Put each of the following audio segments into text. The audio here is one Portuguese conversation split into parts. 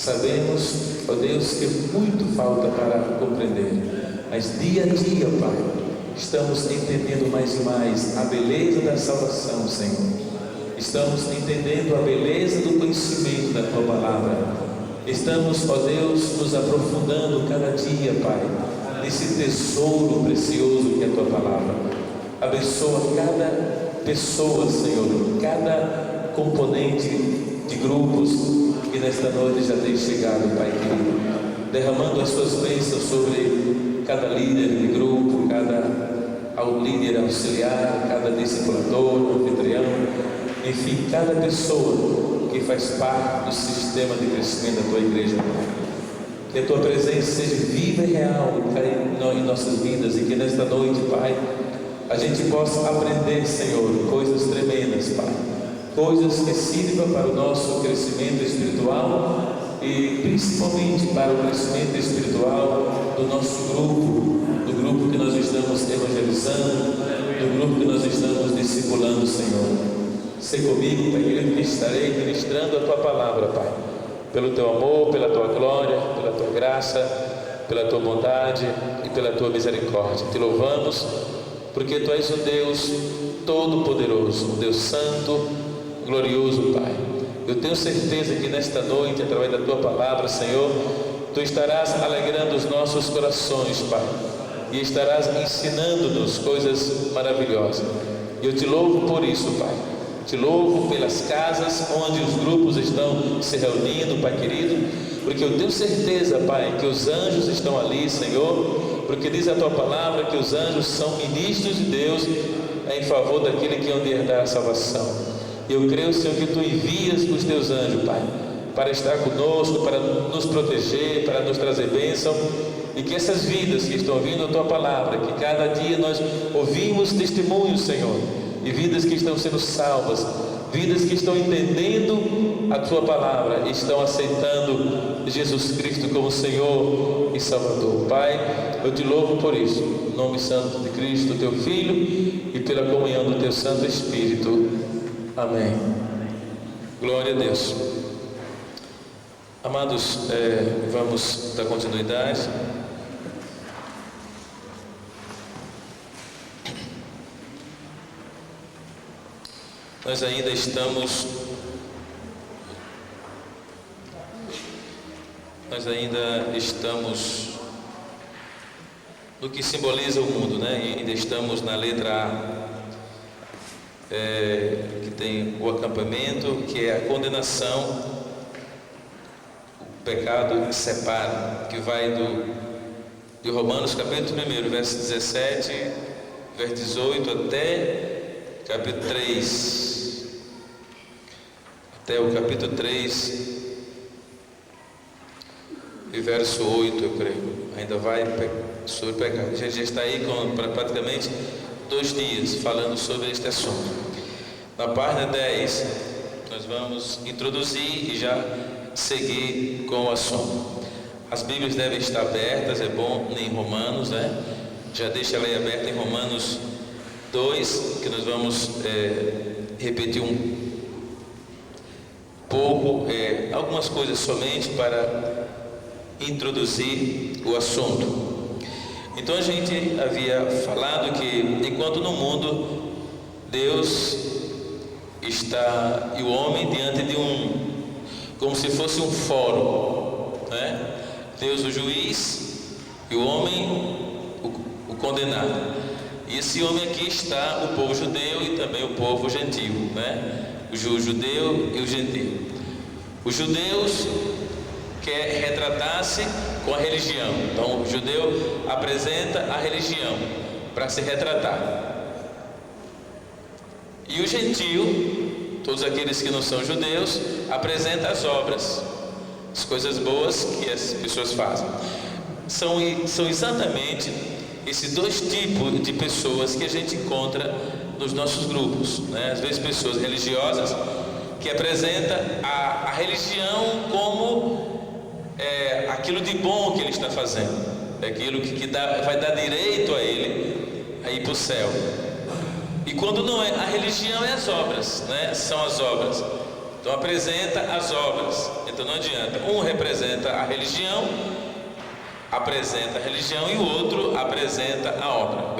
Sabemos, ó Deus, que muito falta para compreender, mas dia a dia, Pai, estamos entendendo mais e mais a beleza da salvação, Senhor. Estamos entendendo a beleza do conhecimento da Tua Palavra. Estamos, ó Deus, nos aprofundando cada dia, Pai, nesse tesouro precioso que é a Tua Palavra. Abençoa cada pessoa, Senhor, cada componente de grupos que nesta noite já tem chegado, Pai querido, derramando as Suas bênçãos sobre cada líder de grupo, cada líder auxiliar, cada discipulador, anfitrião, enfim, cada pessoa que faz parte do sistema de crescimento da Tua igreja. Que a Tua presença seja viva e real em nossas vidas, e que nesta noite, Pai, a gente possa aprender, Senhor, coisas tremendas, Pai, coisas que sirvam para o nosso crescimento espiritual e principalmente para o crescimento espiritual do nosso grupo, do grupo que nós estamos evangelizando, do grupo que nós estamos discipulando, Senhor. Sê comigo, Pai querido, que estarei ministrando a Tua Palavra, Pai, pelo Teu amor, pela Tua glória, pela Tua graça, pela Tua bondade e pela Tua misericórdia. Te louvamos, porque Tu és um Deus todo-poderoso, um Deus santo, glorioso, Pai. Eu tenho certeza que nesta noite, através da Tua Palavra, Senhor, Tu estarás alegrando os nossos corações, Pai, e estarás ensinando-nos coisas maravilhosas. E eu Te louvo por isso, Pai. Te louvo pelas casas onde os grupos estão se reunindo, Pai querido, porque eu tenho certeza, Pai, que os anjos estão ali, Senhor, porque diz a Tua Palavra que os anjos são ministros de Deus em favor daquele que hão de herdar a salvação. Eu creio, Senhor, que Tu envias os Teus anjos, Pai, para estar conosco, para nos proteger, para nos trazer bênção, e que essas vidas que estão ouvindo a Tua Palavra, que cada dia nós ouvimos testemunhos, Senhor, e vidas que estão sendo salvas, vidas que estão entendendo a Tua Palavra, estão aceitando Jesus Cristo como Senhor e Salvador. Pai, eu Te louvo por isso, no nome santo de Cristo, Teu Filho, e pela comunhão do Teu Santo Espírito. Amém. Glória a Deus. Amados, vamos dar continuidade. Nós ainda estamos no que simboliza o mundo, né? E ainda estamos na letra A, que tem o acampamento, que é a condenação, o pecado que separa, que vai de Romanos capítulo 1, verso 17, verso 18 até capítulo 3, até o capítulo 3 e verso 8, eu creio. Ainda vai sobre o pecado. A gente já está aí com praticamente 2 dias falando sobre este assunto. Na página 10 nós vamos introduzir e já seguir com o assunto. As Bíblias devem estar abertas, é bom, em Romanos, né? Já deixa ela aí aberta em Romanos 2, que nós vamos repetir um pouco, algumas coisas somente para introduzir o assunto. Então a gente havia falado que enquanto no mundo Deus está e o homem diante de como se fosse um fórum, né? Deus o juiz e o homem o condenado. E esse homem aqui está o povo judeu e também o povo gentil, né? O judeu e o gentil. Os judeus quer retratar-se com a religião. Então o judeu apresenta a religião para se retratar. E o gentil, todos aqueles que não são judeus, apresenta as obras, as coisas boas que as pessoas fazem. São exatamente esses 2 tipos de pessoas que a gente encontra nos nossos grupos, né? Às vezes pessoas religiosas que apresentam a religião como aquilo de bom que ele está fazendo, aquilo que vai dar direito a ele a ir para o céu. E quando não é, a religião é as obras, né? São as obras. Então apresenta as obras. Então não adianta, um representa a religião, apresenta a religião, e o outro apresenta a obra,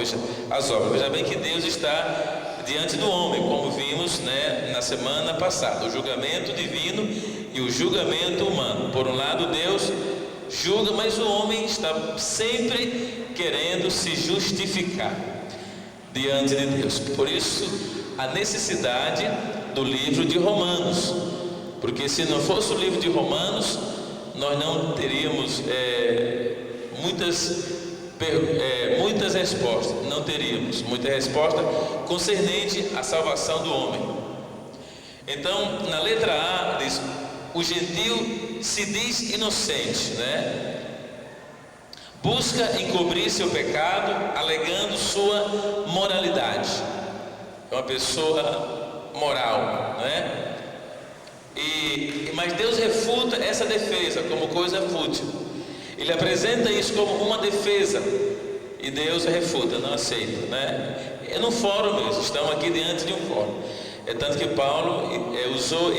as obras. Veja bem que Deus está diante do homem, como vimos, né, na semana passada, o julgamento divino e o julgamento humano. Por um lado, Deus julga, mas o homem está sempre querendo se justificar diante de Deus. Por isso a necessidade do livro de Romanos, porque se não fosse o livro de Romanos, nós não teríamos muitas respostas, não teríamos muita resposta concernente à salvação do homem. Então, na letra A diz: o gentio se diz inocente, né? Busca encobrir seu pecado, alegando sua moralidade. É uma pessoa moral, né? Mas Deus refuta essa defesa como coisa fútil. Ele apresenta isso como uma defesa e Deus refuta, não aceita, né? É no fórum mesmo, estamos aqui diante de um fórum. É tanto que Paulo usou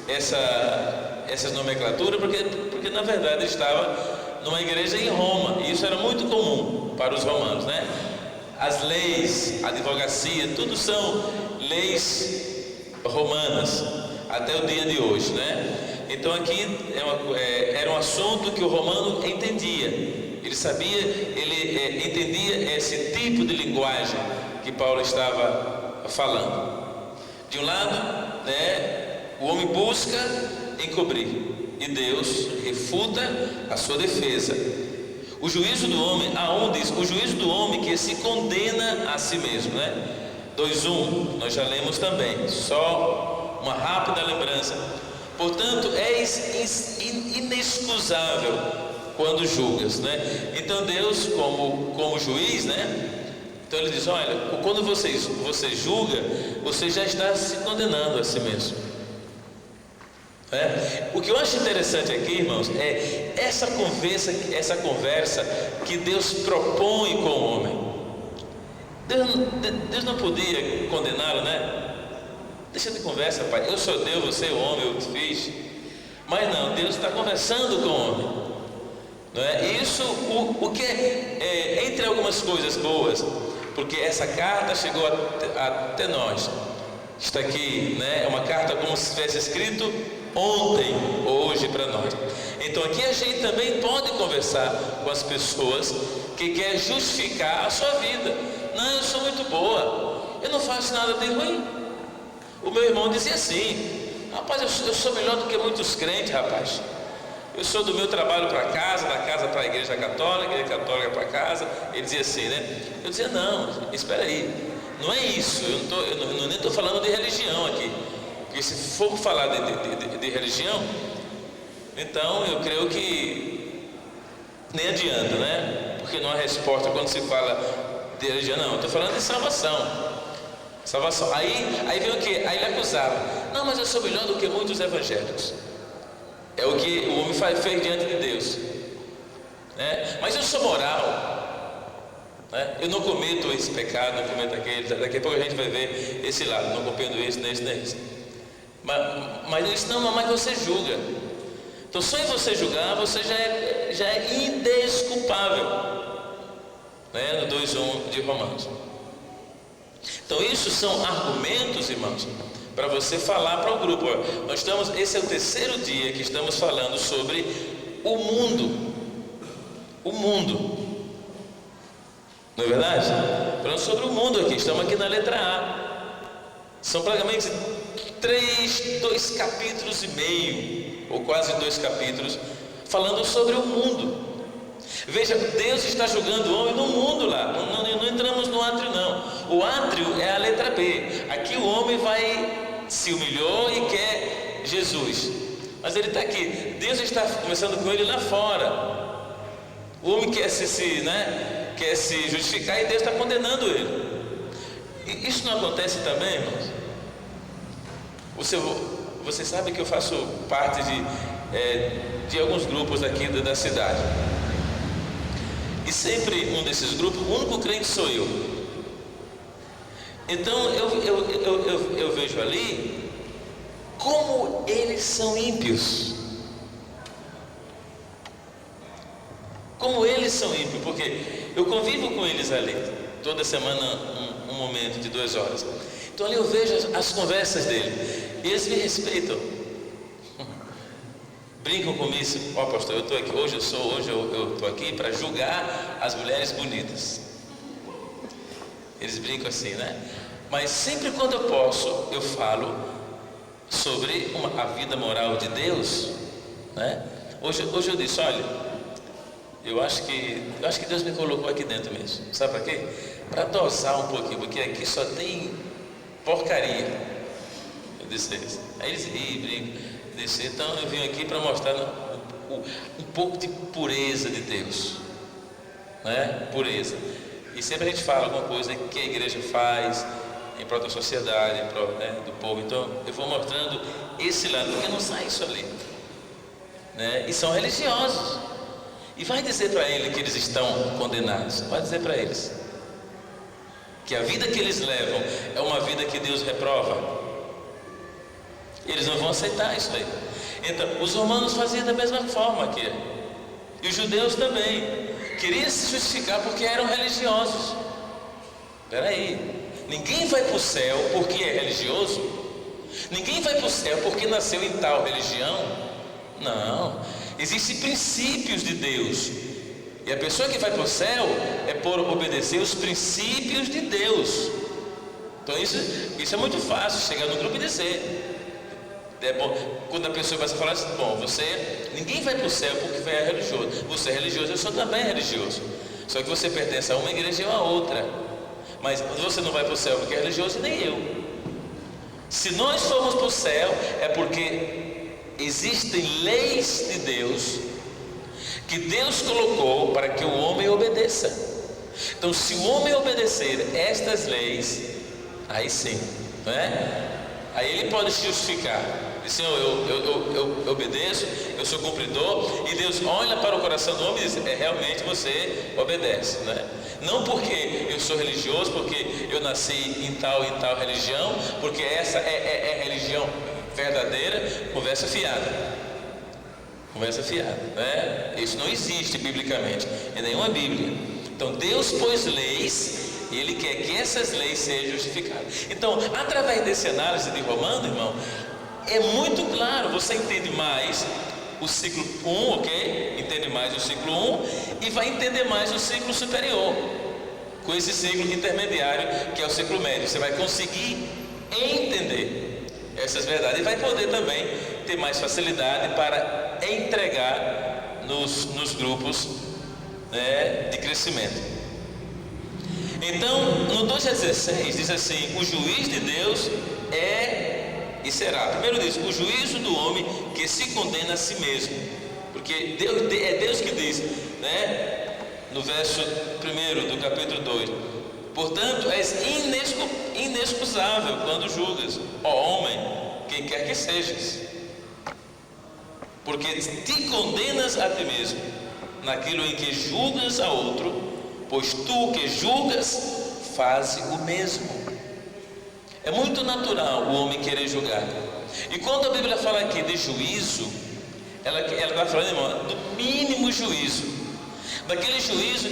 essas nomenclaturas porque na verdade ele estava numa igreja em Roma, e isso era muito comum para os romanos, né? As leis, a advocacia, tudo são leis romanas até o dia de hoje, né? Então aqui era um assunto que o romano entendia. Ele sabia, ele entendia esse tipo de linguagem que Paulo estava falando. De um lado, né, o homem busca encobrir e Deus refuta a sua defesa. O juízo do homem, aonde diz? O juízo do homem que se condena a si mesmo, né? 2:1, nós já lemos também, só uma rápida lembrança. Portanto, és inexcusável quando julgas, né? Então Deus, como juiz, né? Então ele diz: olha, quando você julga, você já está se condenando a si mesmo. O que eu acho interessante aqui, irmãos, é essa conversa que Deus propõe com o homem. Deus não podia condená-lo, né? Deixa de conversa, pai. Eu sou Deus, você é o homem, eu te fiz. Mas não, Deus está conversando com o homem, não é? Isso, o que entre algumas coisas boas, porque essa carta chegou até nós. Está aqui, né? É uma carta como se tivesse escrito ontem, hoje para nós. Então aqui a gente também pode conversar com as pessoas que querem justificar a sua vida. Não, eu sou muito boa, eu não faço nada de ruim. O meu irmão dizia assim: rapaz, eu sou melhor do que muitos crentes, rapaz. Eu sou do meu trabalho para casa, da casa para a igreja católica para casa. Ele dizia assim, né? Eu dizia: não, espera aí, não é isso. Eu nem estou falando de religião aqui, porque se for falar de religião, então eu creio que nem adianta, né? Porque não há resposta quando se fala de religião. Não, eu estou falando de salvação. Aí vem o que? Aí ele acusava: não, mas eu sou melhor do que muitos evangélicos. É o que o homem fez diante de Deus, né? Mas eu sou moral, né? Eu não cometo esse pecado, não cometo aquele. Daqui a pouco a gente vai ver esse lado: não cometo esse, nem esse. Mas ele disse: não, mas você julga. Então só em você julgar, você já é indesculpável, né? No 2:1 de Romanos. Então isso são argumentos, irmãos, para você falar para o grupo. Esse é o terceiro dia que estamos falando sobre o mundo. O mundo, não é verdade? Falando sobre o mundo aqui, estamos aqui na letra A. São praticamente 2 capítulos e meio, ou quase 2 capítulos, falando sobre o mundo. Veja, Deus está julgando o homem no mundo lá. Não entramos no átrio, não. O átrio é a letra B. Aqui o homem se humilhou e quer Jesus, mas ele está aqui. Deus está conversando com ele lá fora. O homem quer quer se justificar, e Deus está condenando ele. E isso não acontece também, irmãos? Você sabe que eu faço parte de alguns grupos aqui da cidade. E sempre um desses grupos, o único crente sou eu. Então eu vejo ali como eles são ímpios. Como eles são ímpios, porque eu convivo com eles ali, toda semana um momento de 2 horas. Então ali eu vejo as conversas dele, e eles me respeitam. Brincam comigo, ó pastor, eu estou aqui, hoje eu estou aqui para julgar as mulheres bonitas. Eles brincam assim, né? Mas sempre quando eu posso, eu falo sobre a vida moral de Deus, né? Hoje eu disse, olha, eu acho que Deus me colocou aqui dentro mesmo. Sabe para quê? Para dosar um pouquinho, porque aqui só tem porcaria. Eu disse isso. Aí eles brincam. Então eu vim aqui para mostrar um pouco de pureza de Deus, né? Pureza. E sempre a gente fala alguma coisa que a igreja faz em prol da sociedade, em prol, né, do povo. Então eu vou mostrando esse lado, porque não sai isso ali, né? E são religiosos. E vai dizer para ele que eles estão condenados. Vai dizer para eles que a vida que eles levam é uma vida que Deus reprova. Eles não vão aceitar isso aí. Então, os romanos faziam da mesma forma aqui. E os judeus também. Queriam se justificar porque eram religiosos. Espera aí. Ninguém vai para o céu porque é religioso. Ninguém vai para o céu porque nasceu em tal religião. Não. Existem princípios de Deus. E a pessoa que vai para o céu é por obedecer os princípios de Deus. Então isso é muito fácil, chegar no grupo e dizer. É bom, quando a pessoa vai falar assim, bom, ninguém vai para o céu porque é religioso. Você é religioso, eu sou também religioso. Só que você pertence a uma igreja ou a outra. Mas você não vai para o céu porque é religioso, nem eu. Se nós formos para o céu, é porque existem leis de Deus que Deus colocou para que o homem obedeça. Então, se o homem obedecer estas leis, aí sim, não é? Aí ele pode se justificar. Diz, Senhor, eu obedeço, eu sou cumpridor. E Deus olha para o coração do homem e diz, realmente você obedece, né? Não porque eu sou religioso, porque eu nasci em tal religião, porque essa é religião verdadeira. Conversa fiada. Conversa fiada, né? Isso não existe biblicamente em nenhuma Bíblia. Então Deus pôs leis e Ele quer que essas leis sejam justificadas. Então, através dessa análise de Romano, irmão, é muito claro, você entende mais o ciclo 1, ok? Entende mais o ciclo 1 e vai entender mais o ciclo superior, com esse ciclo intermediário que é o ciclo médio. Você vai conseguir entender essas verdades e vai poder também ter mais facilidade para entregar nos grupos, né, de crescimento. Então, no 2:16 diz assim: o juiz de Deus é e será. Primeiro diz, o juízo do homem que se condena a si mesmo. Porque é Deus que diz, né? No verso 1 do capítulo 2: portanto, és inexcusável quando julgas, ó homem, quem quer que sejas, porque te condenas a ti mesmo naquilo em que julgas a outro, pois tu que julgas, faze o mesmo. É muito natural o homem querer julgar. E quando a Bíblia fala aqui de juízo, ela está falando, irmão, do mínimo juízo. Daquele juízo,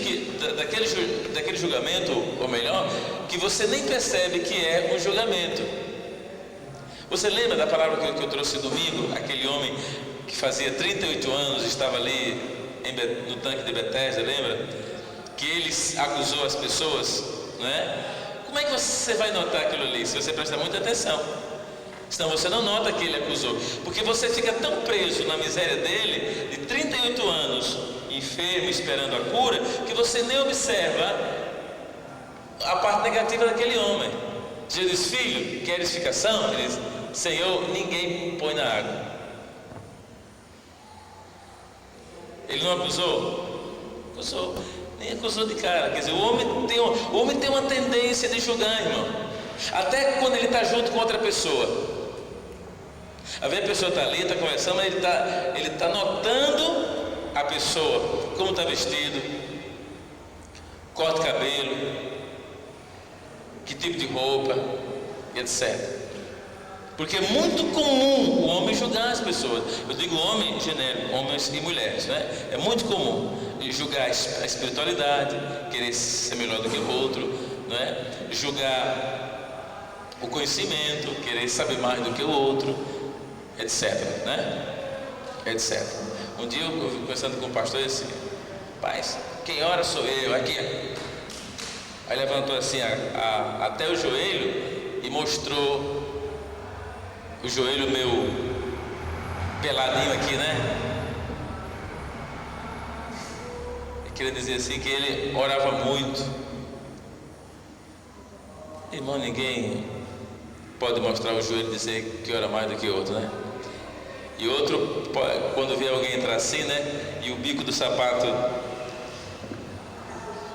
daquele julgamento, ou melhor, que você nem percebe que é um julgamento. Você lembra da palavra que eu trouxe domingo? Aquele homem que fazia 38 anos, estava ali no tanque de Betesda, lembra? Que ele acusou as pessoas, né? Como é que você vai notar aquilo ali? Se você prestar muita atenção. Senão você não nota que ele acusou, porque você fica tão preso na miséria dele, de 38 anos, enfermo, esperando a cura, que você nem observa a parte negativa daquele homem. Jesus diz, filho, queres ficação? Ele diz, Senhor, ninguém põe na água. Ele não acusou? Acusou. Nem acusou de cara. Quer dizer, o homem tem uma tendência de julgar, irmão. Até quando ele está junto com outra pessoa. Às vezes a pessoa está ali, está conversando, mas ele está notando a pessoa, como está vestido, corte de cabelo, que tipo de roupa, etc. Porque é muito comum o homem julgar as pessoas. Eu digo homem genérico, homens e mulheres, né? É muito comum julgar a espiritualidade, querer ser melhor do que o outro, né? Julgar o conhecimento, querer saber mais do que o outro, etc, né? Etc. Um dia eu conversando com o pastor, assim: "Paz, quem ora sou eu, aqui." Aí levantou assim até o joelho e mostrou o joelho meu peladinho aqui, né? Eu queria dizer assim que ele orava muito. Irmão, ninguém pode mostrar o joelho e dizer que ora mais do que o outro, né? E outro, quando vê alguém entrar assim, né? E o bico do sapato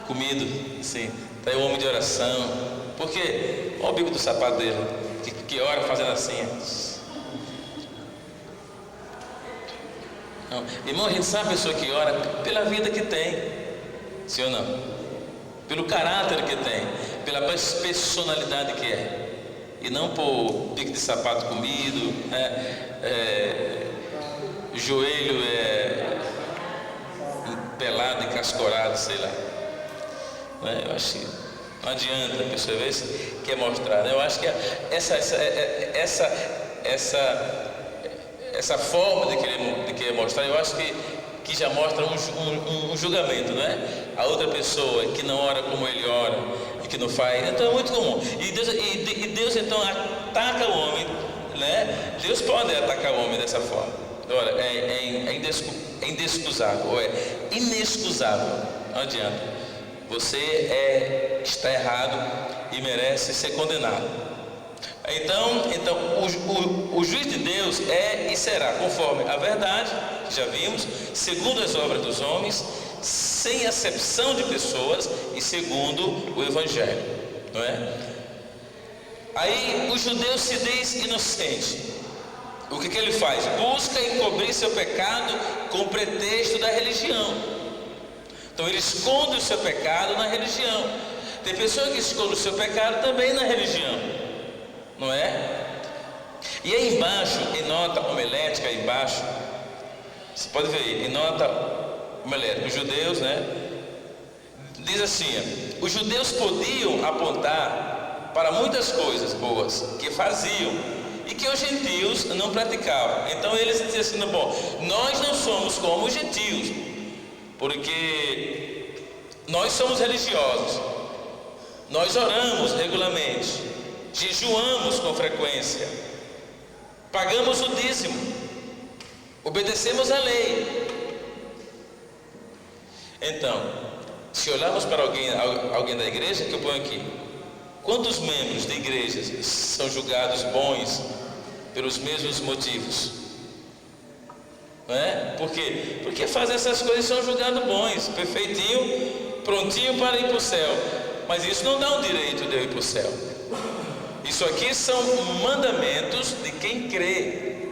comido, assim, tá aí o homem de oração. Por quê? Olha o bico do sapato dele, que ora fazendo assim. Não. Irmão, a gente sabe a pessoa que ora pela vida que tem, sim ou não? Pelo caráter que tem, pela personalidade que é, e não por bico de sapato comido, joelho pelado, encascorado, sei lá. Eu acho que não adianta a pessoa ver se quer mostrar, né? Eu acho que essa forma de querer mostrar, eu acho que já mostra um julgamento, né? A outra pessoa que não ora como ele ora e que não faz, então é muito comum. E Deus então ataca o homem, né? Deus pode atacar o homem dessa forma. Olha, é indescusável, ou é inexcusável, não adianta. Você está errado e merece ser condenado. Então o juiz de Deus é e será conforme a verdade, que já vimos, segundo as obras dos homens, sem acepção de pessoas e segundo o Evangelho, não é? Aí o judeu se diz inocente. O que ele faz? Busca encobrir seu pecado com o pretexto da religião. Então ele esconde o seu pecado na religião. Tem pessoa que esconde o seu pecado também na religião, não é? E aí embaixo, em nota homilética, aí embaixo, você pode ver aí, em nota homilética, os judeus, né? Diz assim: os judeus podiam apontar para muitas coisas boas que faziam e que os gentios não praticavam. Então eles diziam assim: bom, nós não somos como os gentios, porque nós somos religiosos, nós oramos regularmente, jejuamos com frequência, pagamos o dízimo, obedecemos a lei. Então, se olharmos para alguém da igreja, que eu ponho aqui, quantos membros de igrejas são julgados bons pelos mesmos motivos? Não é? Por quê? Porque fazem essas coisas e são julgados bons, perfeitinho, prontinho para ir para o céu. Mas isso não dá o direito de eu ir para o céu. Isso aqui são mandamentos de quem crê.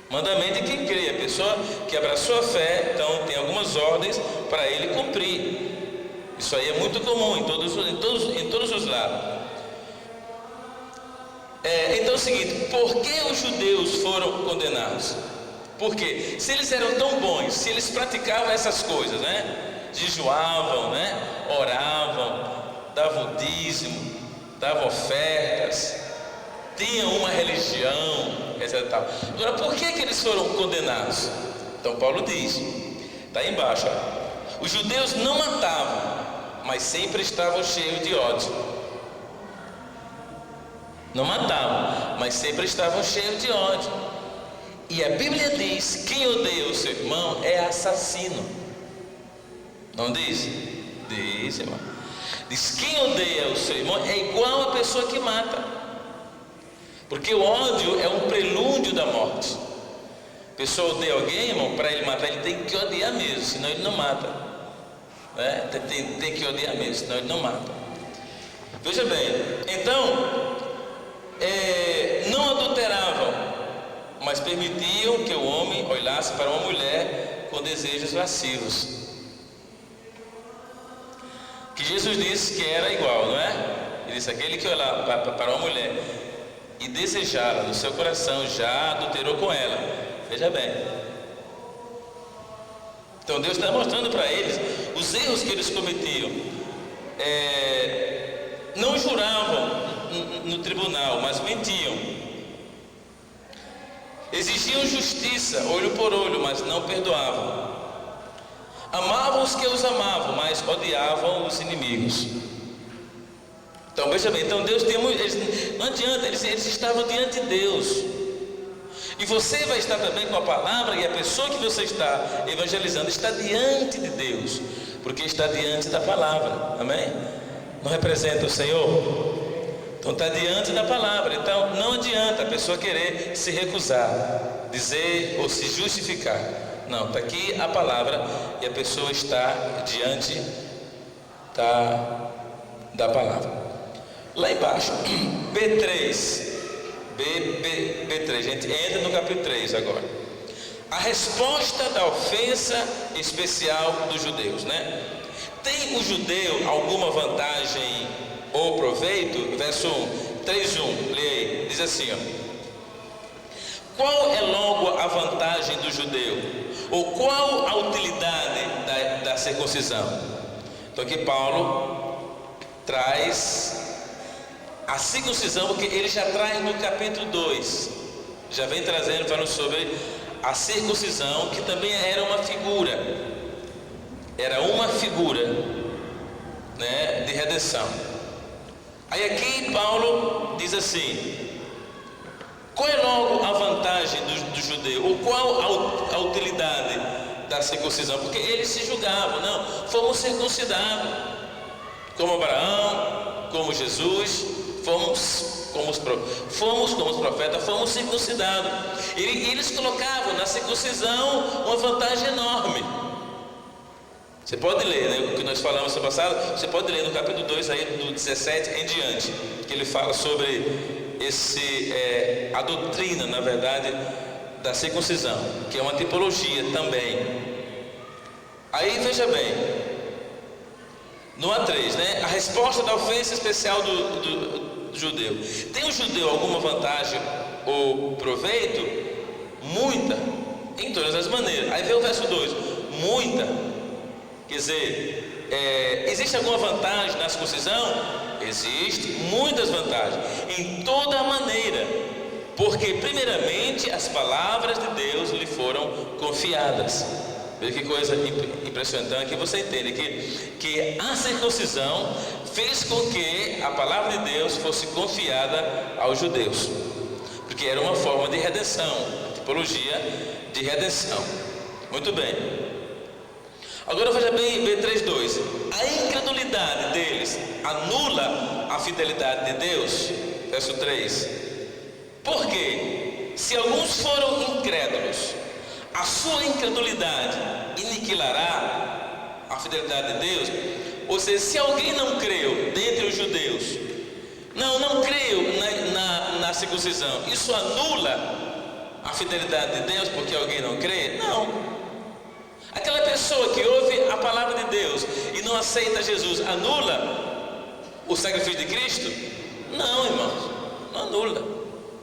Mandamento de quem crê. A pessoa que abraçou a fé, então tem algumas ordens para ele cumprir. Isso aí é muito comum em todos os lados. Então é o seguinte: por que os judeus foram condenados? Porque se eles eram tão bons, se eles praticavam essas coisas, né? Jejuavam, né? Oravam, davam dízimo, davam ofertas, tinham uma religião, etc. Agora, por que eles foram condenados? Então Paulo diz, está aí embaixo, ó, os judeus não matavam, mas sempre estavam cheios de ódio. Não matavam, mas sempre estavam cheios de ódio. E a Bíblia diz: quem odeia o seu irmão é assassino. Não diz? Diz, irmão. Diz: quem odeia o seu irmão é igual a pessoa que mata. Porque o ódio é um prelúdio da morte. A pessoa odeia alguém, irmão, para ele matar, ele tem que odiar mesmo, senão ele não mata, né? Tem que odiar mesmo, senão ele não mata. Veja bem, então não adulteravam, mas permitiam que o homem olhasse para uma mulher com desejos lascivos. Que Jesus disse que era igual, não é? Ele disse: aquele que olhar para uma mulher e desejá-la no seu coração, já adulterou com ela. Veja bem. Então Deus está mostrando para eles os erros que eles cometiam. Não juravam no tribunal, mas mentiam. Exigiam justiça, olho por olho, mas não perdoavam. Amavam os que os amavam, mas odiavam os inimigos. Então veja bem, então Deus tem não adianta, eles estavam diante de Deus. E você vai estar também com a palavra, e a pessoa que você está evangelizando está diante de Deus, porque está diante da palavra, amém? Não representa o Senhor? Então está diante da palavra. Então não adianta a pessoa querer se recusar, dizer ou se justificar. Não, está aqui a palavra e a pessoa está diante da palavra. Lá embaixo, B3, B3, gente, entra no capítulo 3 agora. A resposta da ofensa especial dos judeus, né? Tem o judeu alguma vantagem ou proveito? Verso 3:1, leia aí, diz assim, ó. Qual é logo a vantagem do judeu? Ou qual a utilidade da circuncisão? Então aqui Paulo traz a circuncisão, porque ele já traz no capítulo 2, já vem trazendo, falando sobre a circuncisão, que também era uma figura, né, de redenção. Aí aqui Paulo diz assim: qual é logo a vantagem do judeu? Ou qual a utilidade da circuncisão? Porque eles se julgavam, não, fomos circuncidados, como Abraão, como Jesus, fomos como os profetas, fomos circuncidados. E eles colocavam na circuncisão uma vantagem enorme. Você pode ler, né, o que nós falamos no passado, você pode ler no capítulo 2, aí, do 17 em diante, que ele fala sobre a doutrina, na verdade, da circuncisão, que é uma tipologia também. Aí veja bem, no A3, né, a resposta da ofensa especial do judeu. Tem o judeu alguma vantagem ou proveito? Muita, em todas as maneiras. Aí vem o verso 2, muita. Quer dizer, existe alguma vantagem na circuncisão? Existe muitas vantagens, em toda maneira, porque primeiramente as palavras de Deus lhe foram confiadas. Veja que coisa impressionante, que você entende que a circuncisão fez com que a palavra de Deus fosse confiada aos judeus, porque era uma forma de redenção, tipologia de redenção. Muito bem. Agora veja bem, B3:2. A incredulidade deles anula a fidelidade de Deus. Verso 3. Por quê? Se alguns foram incrédulos, a sua incredulidade aniquilará a fidelidade de Deus. Ou seja, se alguém não creu dentre os judeus, não creu na circuncisão, isso anula a fidelidade de Deus porque alguém não crê? Não. Aquela pessoa que ouve a palavra de Deus e não aceita Jesus, anula o sacrifício de Cristo? Não, irmãos, não anula.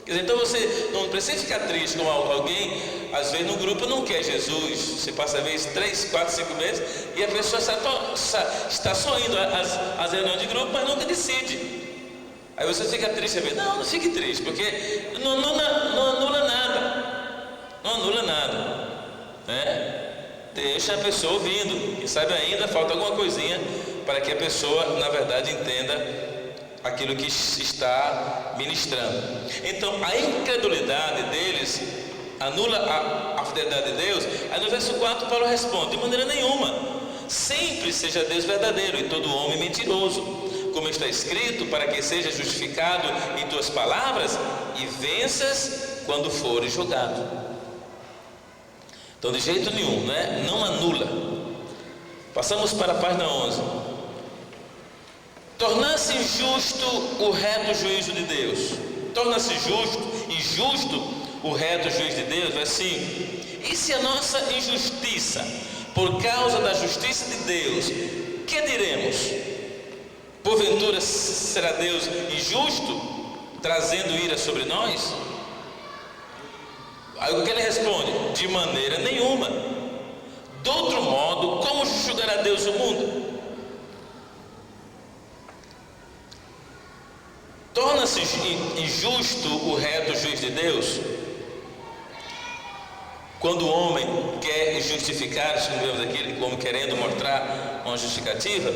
Quer dizer, então você não precisa ficar triste com alguém, às vezes no grupo não quer Jesus, você passa às vezes 3, 4, 5 meses e a pessoa está só indo às reuniões de grupo, mas nunca decide. Aí você fica triste, não fique triste, porque não anula nada, né? Deixa a pessoa ouvindo, e sabe, ainda falta alguma coisinha para que a pessoa, na verdade, entenda aquilo que se está ministrando. Então, a incredulidade deles anula a fidelidade de Deus. Aí no verso 4, Paulo responde: de maneira nenhuma, sempre seja Deus verdadeiro e todo homem mentiroso, como está escrito, para que seja justificado em tuas palavras e venças quando fores julgado. Então, de jeito nenhum, né? Não anula. Passamos para a página 11. Tornar-se injusto o reto juízo de Deus. Torna-se injusto o reto juízo de Deus. Verso 5. E se a nossa injustiça, por causa da justiça de Deus, que diremos? Porventura será Deus injusto? trazendo ira sobre nós? Aí o que ele responde? De maneira nenhuma. De outro modo, como julgará Deus o mundo? Torna-se injusto o reto juiz de Deus quando o homem quer justificar, escrevemos aqui, como querendo mostrar uma justificativa?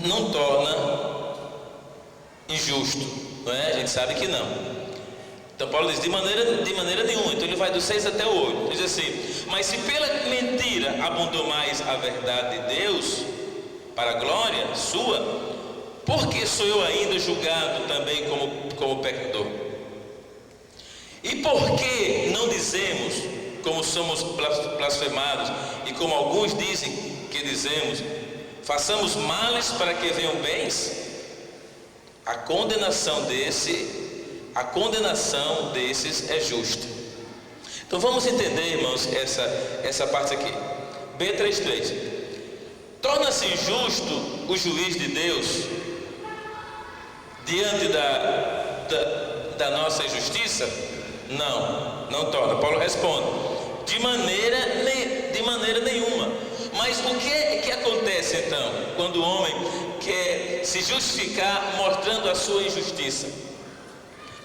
Não torna injusto, não é? A gente sabe que não. Então Paulo diz de maneira nenhuma. Então ele vai do 6 até o 8, diz assim: mas se pela mentira abundou mais a verdade de Deus, para a glória sua, por que sou eu ainda julgado também como pecador? E por que não dizemos, como somos blasfemados, e como alguns dizem que dizemos, façamos males para que venham bens? A condenação desses é justa. Então vamos entender, irmãos, essa parte aqui. B3:3. Torna-se injusto o juiz de Deus diante da nossa injustiça? Não torna. Paulo responde: de maneira nenhuma. Mas o que acontece então quando o homem quer se justificar mostrando a sua injustiça?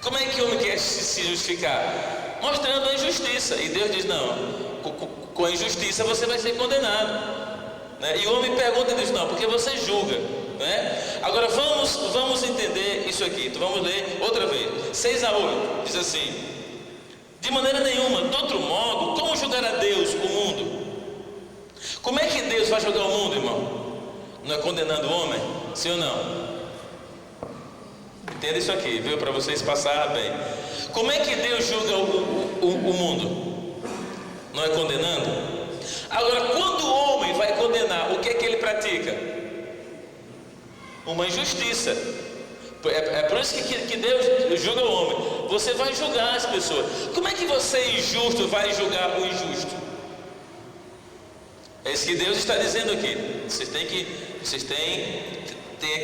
Como é que o homem quer se justificar? Mostrando a injustiça. E Deus diz: não, com a injustiça você vai ser condenado, né? E o homem pergunta e diz: não, porque você julga, né? Agora vamos entender isso aqui. Então vamos ler outra vez. 6 a 8 diz assim: de maneira nenhuma. De outro modo, como julgará Deus o mundo? Como é que Deus vai julgar o mundo, irmão? Não é condenando o homem? Sim ou não? Entenda isso aqui, viu? Para vocês passarem bem. Como é que Deus julga o mundo? Não é condenando? Agora, quando o homem vai condenar, o que é que ele pratica? Uma injustiça. É por isso que Deus julga o homem. Você vai julgar as pessoas. Como é que você, injusto, vai julgar o injusto? É isso que Deus está dizendo aqui. Vocês têm que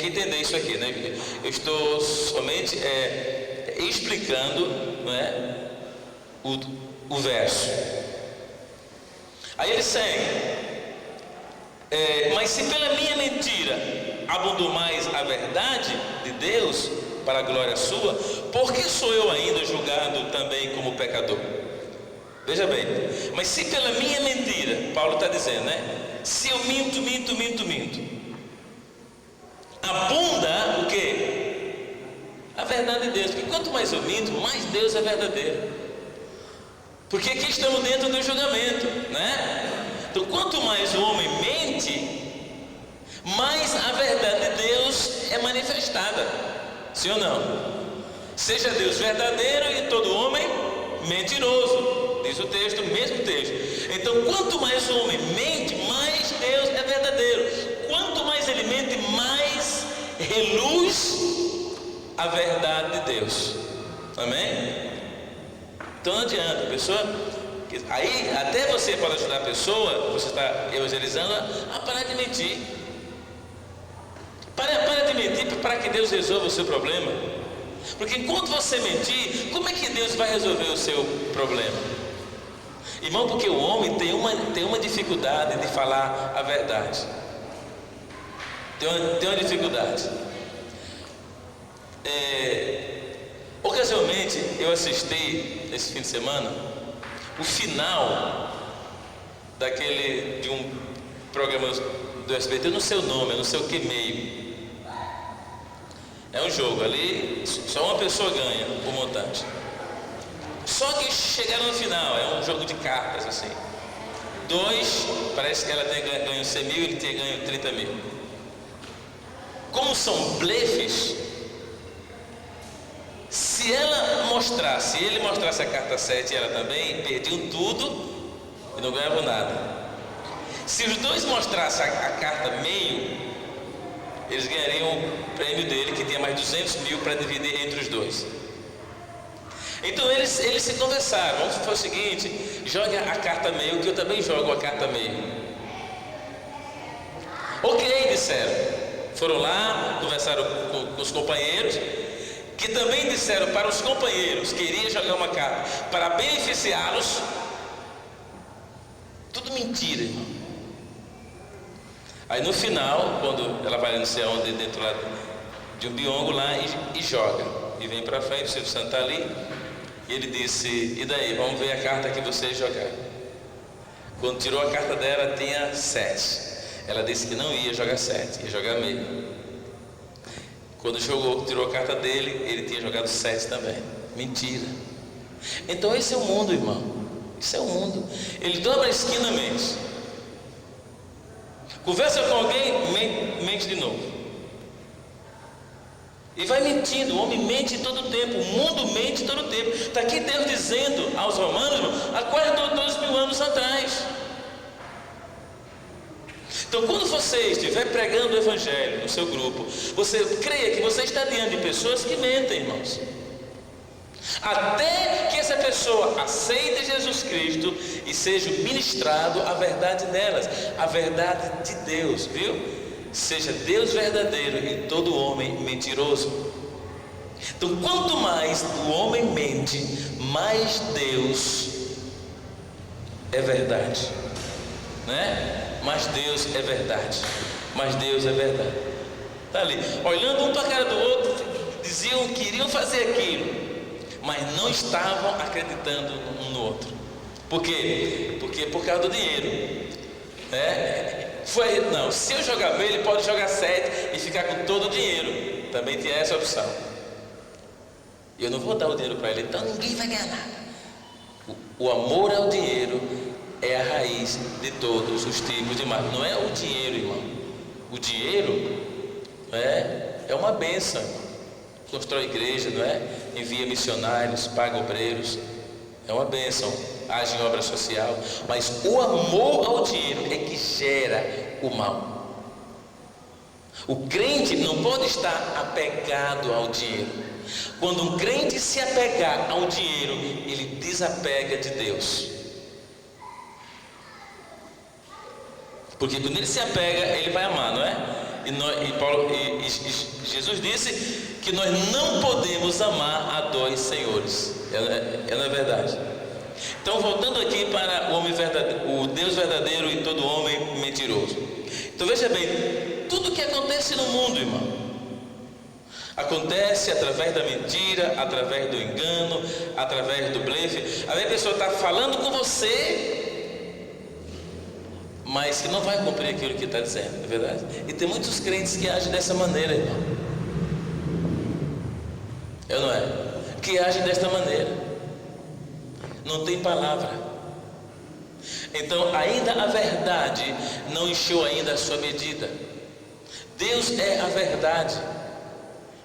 entender isso aqui, né? Eu estou somente explicando, não é, o verso. Aí ele segue: mas se pela minha mentira abundou mais a verdade de Deus, para a glória sua, por que sou eu ainda julgado também como pecador? Veja bem, mas se pela minha mentira, Paulo está dizendo, né? Se eu minto, abunda o quê? A verdade de Deus. Porque quanto mais eu minto, mais Deus é verdadeiro. Porque aqui estamos dentro do julgamento, né? Então quanto mais o homem mente, mais a verdade de Deus é manifestada. Sim ou não? Seja Deus verdadeiro e todo homem mentiroso, diz o texto, o mesmo texto. Então quanto mais o homem mente, mais Deus é verdadeiro. Quanto mais ele mente, mais reluz a verdade de Deus. Amém? Então não adianta, a pessoa, aí até você pode ajudar a pessoa, você está evangelizando, a parar de mentir. Para de mentir para que Deus resolva o seu problema. Porque enquanto você mentir, como é que Deus vai resolver o seu problema? Irmão, porque o homem tem uma dificuldade de falar a verdade. Tem uma dificuldade. Ocasionalmente eu assisti esse fim de semana o final de um programa do SBT, eu não sei o nome, eu não sei o que meio. É um jogo ali, só uma pessoa ganha por montante. Só que chegaram no final, é um jogo de cartas assim. 2, parece que ela tem ganho 100 mil, ele tem ganho 30 mil. Como são blefes, se ele mostrasse a carta 7 e ela também, perdiam tudo e não ganhavam nada. Se os dois mostrassem a carta meio, eles ganhariam o prêmio dele, que tinha mais 200 mil para dividir entre os dois. Então eles se conversaram. Vamos fazer o seguinte: jogue a carta meio, que eu também jogo a carta meio. Ok, disseram. Foram lá, conversaram com os companheiros, que também disseram para os companheiros que iriam jogar uma carta para beneficiá-los. Tudo mentira, irmão. Aí no final, quando ela vai não sei aonde, dentro lá de um biongo lá, e joga, e vem para frente, o Silvio Santos está ali, e ele disse: e daí, vamos ver a carta que vocês jogaram. Quando tirou a carta dela, tinha 7. Ela disse que não ia jogar 7, ia jogar meio. Quando tirou a carta dele, ele tinha jogado 7 também. Mentira. Então esse é o mundo, irmão. Isso é o mundo. Ele dobra a esquina, mente. Conversa com alguém, mente de novo. E vai mentindo. O homem mente todo o tempo. O mundo mente todo o tempo. Está aqui Deus dizendo aos romanos, há quase 2.000 anos atrás. Então, quando você estiver pregando o Evangelho no seu grupo, você creia que você está diante de pessoas que mentem, irmãos. Até que essa pessoa aceite Jesus Cristo e seja ministrado a verdade nelas, a verdade de Deus, viu? Seja Deus verdadeiro e todo homem mentiroso. Então, quanto mais o homem mente, mais Deus é verdade, né? Mas Deus é verdade. Mas Deus é verdade. Está ali, olhando um para a cara do outro, diziam que iriam fazer aquilo, mas não estavam acreditando um no outro. Por quê? Porque por causa do dinheiro. Não, se eu jogar bem, ele pode jogar 7 e ficar com todo o dinheiro. Também tinha essa opção. Eu não vou dar o dinheiro para ele, então ninguém vai ganhar nada. O amor ao dinheiro é a raiz de todos os tipos de mal. Não é o dinheiro, irmão. O dinheiro é uma bênção. Constrói igreja, não é? Envia missionários, paga obreiros. É uma bênção. Age em obra social. Mas o amor ao dinheiro é que gera o mal. O crente não pode estar apegado ao dinheiro. Quando um crente se apegar ao dinheiro, ele desapega de Deus. Porque quando ele se apega, ele vai amar, não é? E Jesus disse que nós não podemos amar a 2 senhores. Não é verdade? Então, voltando aqui para o Deus verdadeiro e todo homem mentiroso. Então veja bem, tudo que acontece no mundo, irmão, acontece através da mentira, através do engano, através do blefe. A pessoa está falando com você, mas que não vai cumprir aquilo que está dizendo, não é verdade? E tem muitos crentes que agem dessa maneira, irmão. Não é? Que agem desta maneira. Não tem palavra. Então, ainda a verdade não encheu ainda a sua medida. Deus é a verdade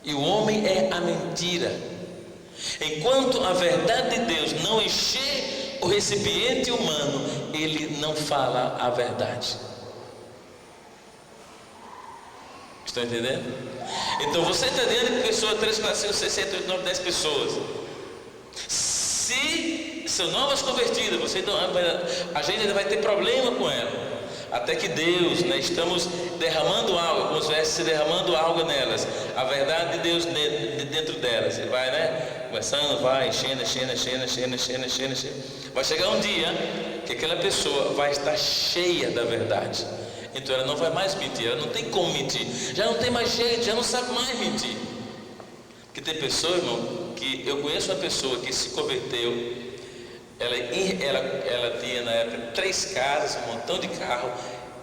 e o homem é a mentira. Enquanto a verdade de Deus não encher o recipiente humano, ele não fala a verdade. Estão entendendo? Então você está dentro de pessoas, 3, 4, 5, 6, 7, 8, 9, 10 pessoas. Se são novas convertidas, a gente ainda vai ter problema com ela. Até que Deus, estamos derramando algo, alguns versos derramando algo nelas, a verdade de Deus dentro delas. Ele vai, começando, vai enchendo. Vai chegar um dia que aquela pessoa vai estar cheia da verdade. Então ela não vai mais mentir, ela não tem como mentir, já não tem mais jeito, já não sabe mais mentir. Porque tem pessoa, irmão, que eu conheço uma pessoa que se converteu. Ela tinha na época 3 casas, um montão de carro,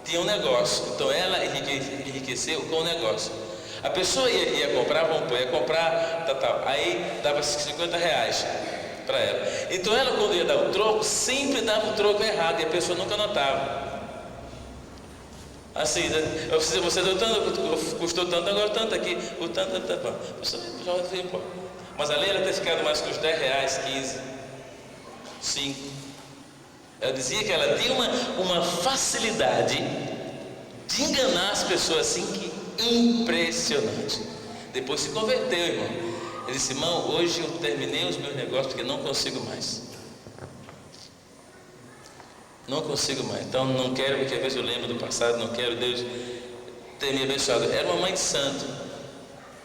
tinha um negócio. Então ela enriqueceu com o negócio. A pessoa ia comprar, aí dava 50 reais para ela. Então ela, quando ia dar o troco, sempre dava o troco errado e a pessoa nunca notava. Assim, você deu tanto, custou tanto, agora tanto aqui, o tanto. Já vai embora. Mas ali ela ter ficado mais que uns 10 reais, 15, 5. Ela dizia que ela tinha uma facilidade de enganar as pessoas assim que impressionante. Depois se converteu, irmão. Ele disse: irmão, hoje eu terminei os meus negócios porque não consigo mais. Não consigo mais. Então não quero, porque às vezes eu lembro do passado, não quero. Deus ter me abençoado. Era uma mãe de santo,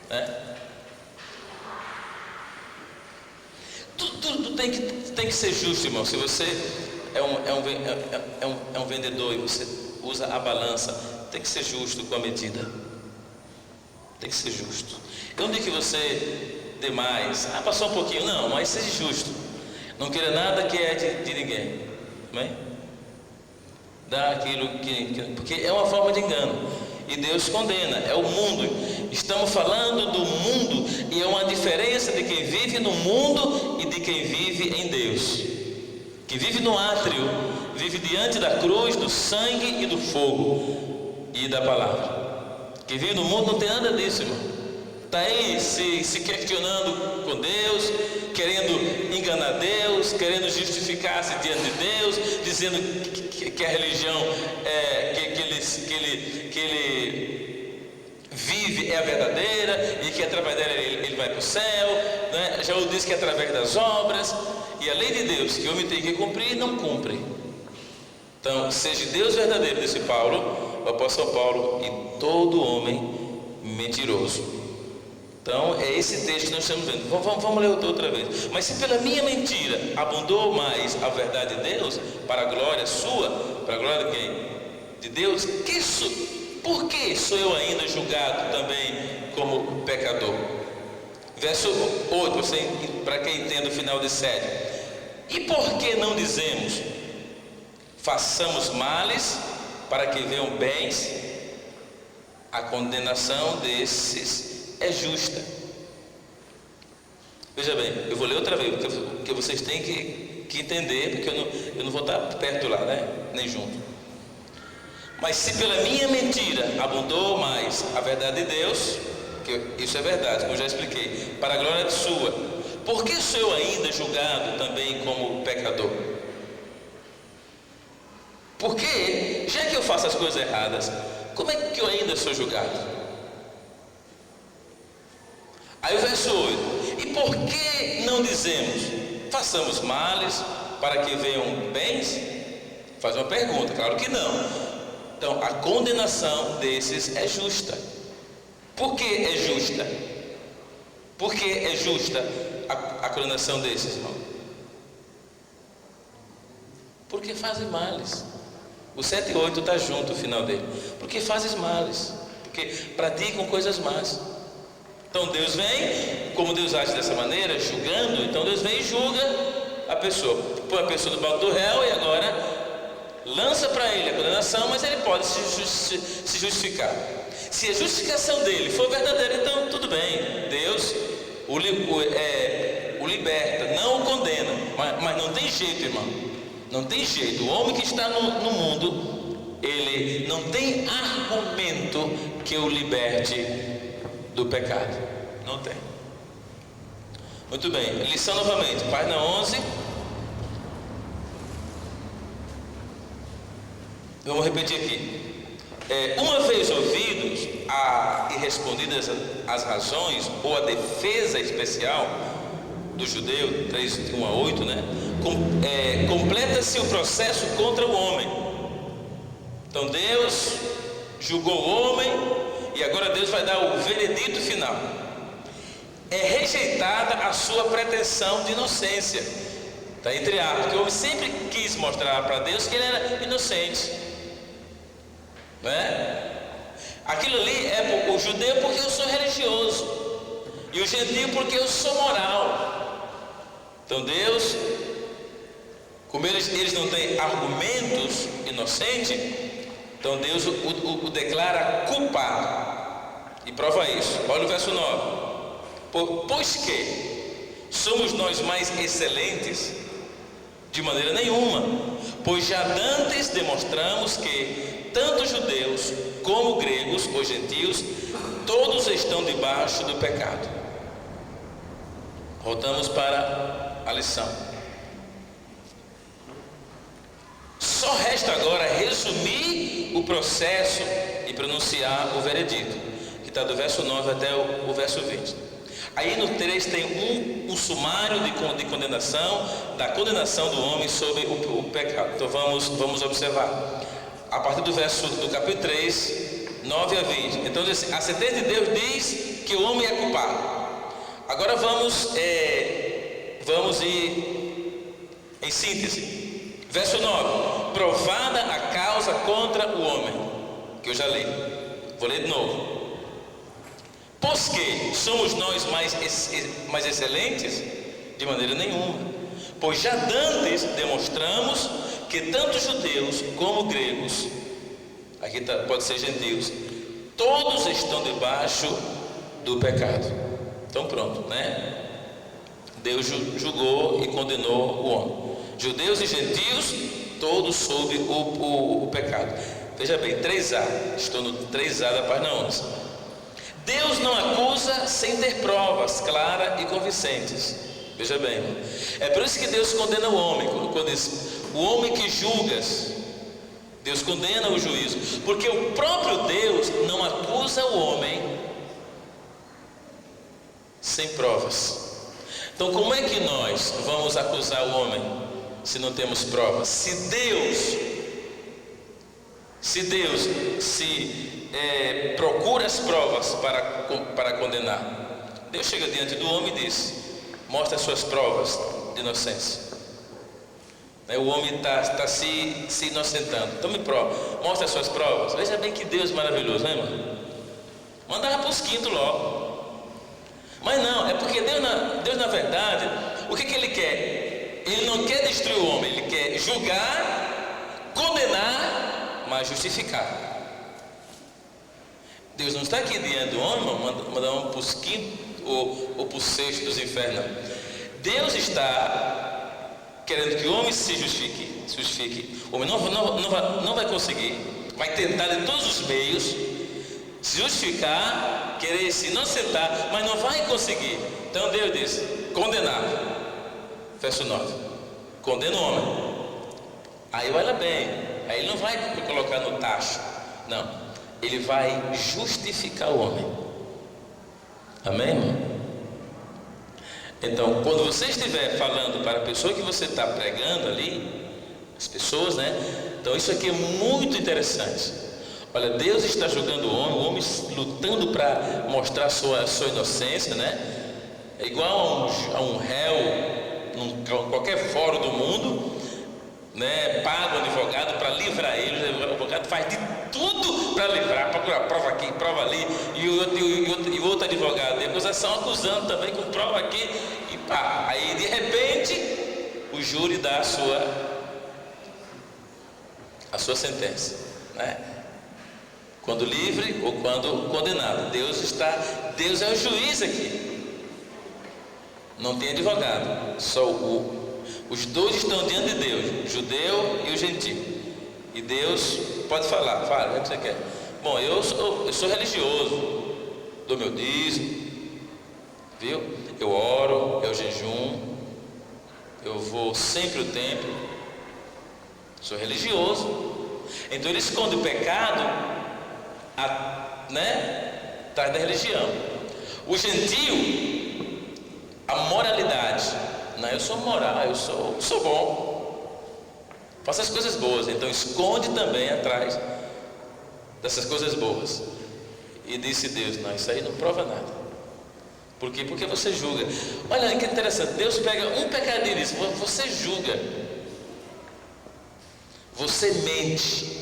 né? Tudo tem que ser justo, irmão. Se você é um vendedor e você usa a balança, tem que ser justo com a medida. Tem que ser justo. Eu não digo que você dê mais, passou um pouquinho, não, mas seja justo. Não queira nada que é de ninguém. Amém? Dá aquilo porque é uma forma de engano. E Deus condena, é o mundo. Estamos falando do mundo, e é uma diferença de quem vive no mundo e de quem vive em Deus. Que vive no átrio, vive diante da cruz, do sangue e do fogo e da palavra. Quem vive no mundo não tem nada disso, irmão. Está aí se questionando com Deus, querendo enganar Deus, querendo justificar-se diante de Deus, dizendo que a religião que ele vive é a verdadeira e que através dela ele vai para o céu, né? Já o diz que é através das obras, e a lei de Deus que o homem tem que cumprir, não cumpre. Então, seja Deus verdadeiro, disse Paulo, o apóstolo Paulo, e todo homem mentiroso. Então, é esse texto que nós estamos vendo. Vamos ler outra vez. Mas se pela minha mentira abundou mais a verdade de Deus, para a glória sua, para a glória de quem? De Deus, por que sou eu ainda julgado também como pecador? Verso 8, para quem entende o final de 7. E por que não dizemos, façamos males para que venham bens? A condenação desses é justa. Veja bem, eu vou ler outra vez, porque vocês têm que entender, porque eu não vou estar perto lá, né? Nem junto. Mas se pela minha mentira abundou mais a verdade de Deus, que isso é verdade, como eu já expliquei, para a glória de sua, por que sou eu ainda julgado também como pecador? Porque, já que eu faço as coisas erradas, como é que eu ainda sou julgado? Aí o verso 8, e por que não dizemos, façamos males para que venham bens? Faz uma pergunta, claro que não. Então, a condenação desses é justa. Por que é justa? Por que é justa a condenação desses, irmão? Porque fazem males. O 7 e 8 está junto, o final dele. Porque fazem males. Porque praticam coisas más. Então Deus vem, como Deus age dessa maneira, julgando, então Deus vem e julga a pessoa. Põe a pessoa no banco do réu e agora lança para ele a condenação, mas ele pode se justificar. Se a justificação dele for verdadeira, então tudo bem, Deus o liberta, não o condena, mas não tem jeito, irmão, não tem jeito. O homem que está no mundo, ele não tem argumento que o liberte do pecado, não tem. Muito bem, lição novamente, página 11. Vamos repetir aqui. Uma vez ouvidos e respondidas as razões ou a defesa especial do judeu, 3, 1 a 8, né? Completa-se o processo contra o homem. Então Deus julgou o homem e agora Deus vai dar o veredito final. É rejeitada a sua pretensão de inocência. Está entre aspas, porque o homem sempre quis mostrar para Deus que ele era inocente. Não é? Aquilo ali é o judeu porque eu sou religioso, e o gentio porque eu sou moral. Então Deus, como eles não têm argumentos inocentes, então Deus o declara culpado. E prova isso. Olha o verso 9. Pois que somos nós mais excelentes? De maneira nenhuma, pois já dantes demonstramos que tanto judeus como gregos ou gentios, todos estão debaixo do pecado. Voltamos para a lição. Só resta agora resumir o processo e pronunciar o veredito, que está do verso 9 até o verso 20. Aí no 3 tem um sumário de condenação, da condenação do homem sobre o pecado. Então vamos observar. A partir do capítulo 3, 9 a 20. Então a sentença de Deus diz que o homem é culpado. Agora vamos ir em síntese. Verso 9: provada a causa contra o homem, que eu já li, vou ler de novo. Pois que somos nós mais excelentes? De maneira nenhuma, pois já dantes demonstramos que tanto judeus como gregos, aqui pode ser gentios, todos estão debaixo do pecado. Então pronto, né? Deus julgou e condenou o homem. Judeus e gentios, todos sob o pecado. Veja bem, 3A, estou no 3A da página 11. Deus não acusa sem ter provas claras e convincentes. Veja bem, é por isso que Deus condena o homem, quando diz, o homem que julgas, Deus condena o juízo, porque o próprio Deus não acusa o homem sem provas. Então como é que nós vamos acusar o homem se não temos provas? Se Deus procura as provas para condenar, Deus chega diante do homem e diz, mostra as suas provas de inocência. O homem está se inocentando, então me prova, mostra as suas provas. Veja bem que Deus maravilhoso, né, irmão? Mandava para os quintos logo. Mas não, é porque Deus na verdade, o que Ele quer? Ele não quer destruir o homem, Ele quer julgar, condenar, mas justificar. Deus não está aqui diante do homem, mandar um para os quintos ou para o sexto dos infernos. Deus está querendo que o homem se justifique. O homem não vai conseguir, vai tentar de todos os meios se justificar, querer se inocentar, mas não vai conseguir. Então Deus diz, condenado. Verso 9, condena o homem. Aí olha bem, aí ele não vai colocar no tacho, não, ele vai justificar o homem. Amém, irmão? Então, quando você estiver falando para a pessoa que você está pregando ali, as pessoas, né? Então, isso aqui é muito interessante. Olha, Deus está julgando o homem lutando para mostrar a sua inocência, né? É igual a um réu, em qualquer fórum do mundo, né? Paga o advogado para livrar ele, o advogado faz de tudo para livrar, procura prova aqui, prova ali, e o outro advogado de acusação acusando também com prova aqui, e pá, aí de repente o júri dá a sua sentença, né? Quando livre ou quando condenado. Deus é o juiz aqui, não tem advogado, só os dois estão diante de Deus, o judeu e o gentio. E Deus pode falar, fala, o que você quer? Bom, eu sou religioso, dou meu dízimo, viu? Eu oro, eu jejum, eu vou sempre ao templo, sou religioso. Então ele esconde o pecado, atrás da religião. O gentio, a moralidade. Não, eu sou moral, eu sou bom, faço as coisas boas. Então esconde também atrás dessas coisas boas. E disse Deus, não, isso aí não prova nada. Por quê? Porque você julga. Olha que interessante, Deus pega um pecadinho e diz, você julga, você mente.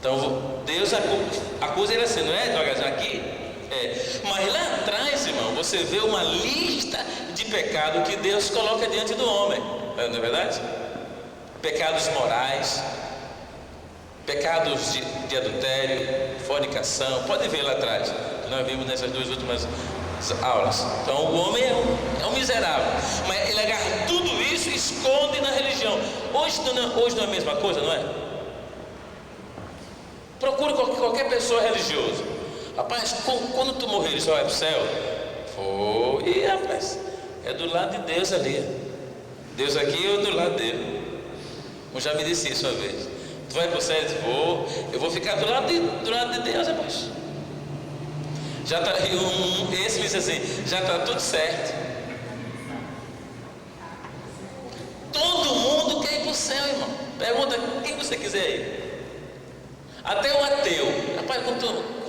Então Deus acusa ele assim, não é, devagarzinho aqui? Mas lá atrás, irmão, você vê uma lista de pecados que Deus coloca diante do homem, não é verdade? Pecados morais, pecados de adultério, fornicação, pode ver lá atrás, que nós vimos nessas duas últimas aulas. Então o homem é um miserável, mas ele agarra tudo isso e esconde na religião. Hoje não é a mesma coisa, não é? Procure qualquer pessoa religiosa. Rapaz, quando tu morrer, só vai para o céu? Foi, rapaz, é do lado de Deus ali. Deus aqui ou do lado dele. Eu já me disse isso uma vez. Tu vai para o céu? Eu vou ficar do lado de Deus, rapaz. Já tá, esse me disse assim, já está tudo certo. Todo mundo quer ir para o céu, irmão. Pergunta quem você quiser ir. Até o ateu, rapaz,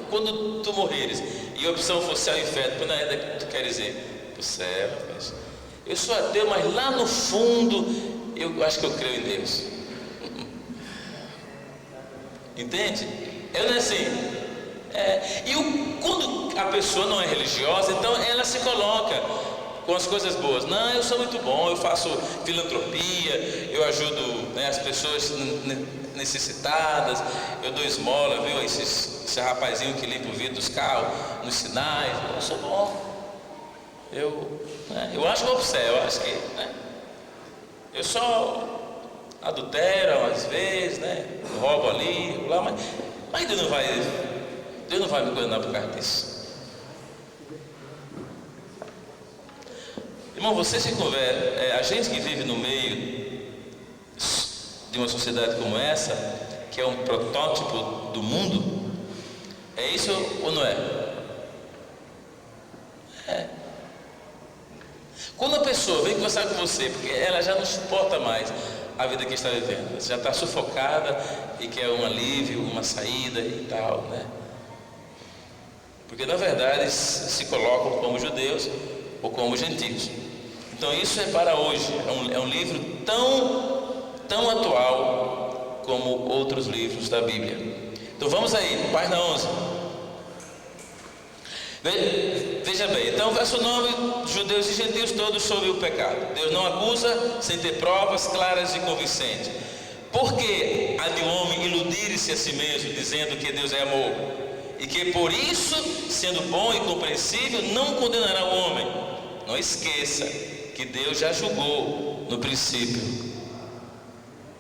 quando tu morreres e a opção for céu e inferno, quando é que tu quer dizer? Pro céu, rapaz. Eu sou ateu, mas lá no fundo eu acho que eu creio em Deus. Entende? Não é assim. Quando a pessoa não é religiosa, então ela se coloca com as coisas boas. Não, eu sou muito bom, eu faço filantropia, eu ajudo, né, as pessoas necessitadas, eu dou esmola, viu? Esse rapazinho que limpa o vidro dos carros nos sinais, eu sou bom. Eu acho que vou pro céu, eu acho que, né? Eu só adultero às vezes, né? Roubo ali, lá, mas Deus não vai me condenar por causa disso. Irmão, você se converte, a gente que vive no meio de uma sociedade como essa, que é um protótipo do mundo, é isso ou não é? Quando a pessoa vem conversar com você, porque ela já não suporta mais a vida que está vivendo, já está sufocada e quer um alívio, uma saída e tal, né? Porque na verdade se colocam como judeus ou como gentios. Então isso é para hoje, é um livro tão atual como outros livros da Bíblia. Então vamos aí, página 11. Veja bem, então verso 9, judeus e gentios todos sob o pecado. Deus não acusa sem ter provas claras e convincentes. Por que há de homem iludir-se a si mesmo, dizendo que Deus é amor, e que por isso, sendo bom e compreensível, não condenará o homem? Não esqueça que Deus já julgou no princípio,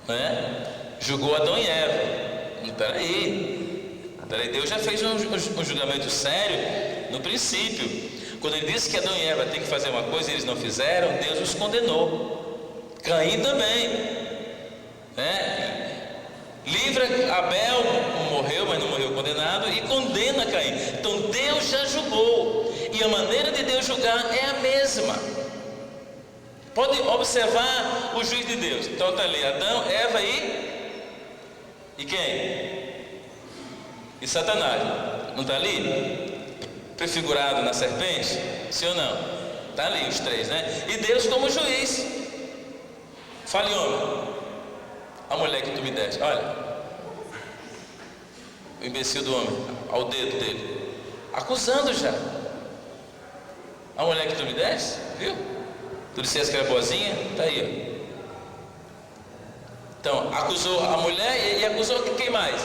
né? Julgou Adão e Eva. Peraí, Deus já fez um julgamento sério no princípio. Quando ele disse que Adão e Eva têm que fazer uma coisa e eles não fizeram, Deus os condenou. Caim também, né? Livra Abel, morreu, mas não morreu condenado, e condena Caim. Então Deus já julgou, e a maneira de Deus julgar é a mesma. Pode observar o juiz de Deus. Então está ali Adão, Eva e quem? E Satanás. Não está ali? Prefigurado na serpente? Sim ou não? Está ali os três, né? E Deus como juiz. Fale, homem. A mulher que tu me deste, olha, o imbecil do homem, ao dedo dele, acusando já. A mulher que tu me deste, viu? Tu disseste que era boazinha, tá aí, ó. Então, acusou a mulher e acusou quem mais?